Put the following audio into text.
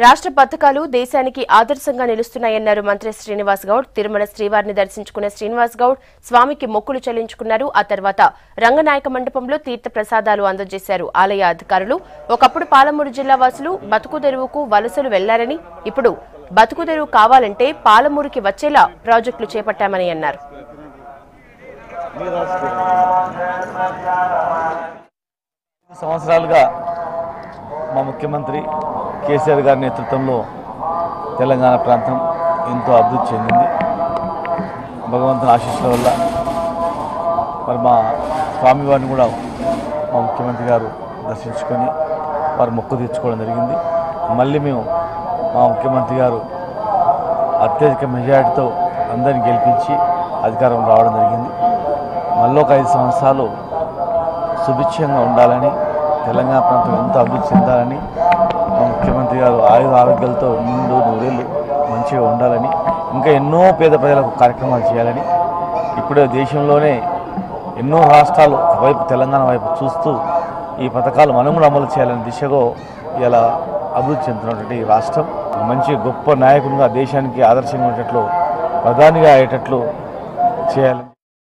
రాష్ట్ర పథకాలు దేశానికి ఆదర్శంగా నిలుస్తున్నాయన్నారు మంత్రి శ్రీనివాస్ గౌడ్. తిరుమల శ్రీవారిని దర్శించుకున్న శ్రీనివాస్ గౌడ్ స్వామికి మొక్కులు చెల్లించుకున్నారు. ఆ తర్వాత రంగనాయక మండపంలో తీర్థ ప్రసాదాలు అందజేశారు. ఆలయ అధికారులు ఒకప్పుడు పాలమూరు జిల్లా వాసులు బతుకుదెరువుకు వలసలు వెళ్లారని, ఇప్పుడు బతుకుదెరువు కావాలంటే పాలమూరుకి వచ్చేలా ప్రాజెక్టులు చేపట్టామని అన్నారు. సంవత్సరాలుగా మా ముఖ్యమంత్రి కేసీఆర్ గారి నేతృత్వంలో తెలంగాణ ప్రాంతం ఎంతో అభివృద్ధి చెందింది. భగవంతుని ఆశీస్సుల వల్ల మరి మా స్వామివారిని కూడా మా ముఖ్యమంత్రి గారు దర్శించుకొని వారు మొక్కు తీర్చుకోవడం జరిగింది. మళ్ళీ మేము మా ముఖ్యమంత్రి గారు అత్యధిక మెజారిటీతో అందరిని గెలిపించి అధికారం రావడం జరిగింది. మళ్ళీ ఒక 5 సంవత్సరాలు సుభిక్షంగా ఉండాలని, తెలంగాణ ప్రాంతం ఎంతో అభివృద్ధి చెందాలని, మా ముఖ్యమంత్రి గారు ఆరోగ్యాలతో నిండు నూరేళ్ళు మంచిగా ఉండాలని, ఇంకా ఎన్నో పేద ప్రజలకు కార్యక్రమాలు చేయాలని, ఇప్పుడే దేశంలోనే ఎన్నో రాష్ట్రాలు వైపు తెలంగాణ వైపు చూస్తూ ఈ పథకాలు మనం కూడా అమలు చేయాలని దిశగా ఇలా అభివృద్ధి చెందుతున్నటువంటి రాష్ట్రం మంచి గొప్ప నాయకునిగా దేశానికి ఆదర్శంగా ఉండేటట్లు ప్రధానిగా అయ్యేటట్లు చేయాలని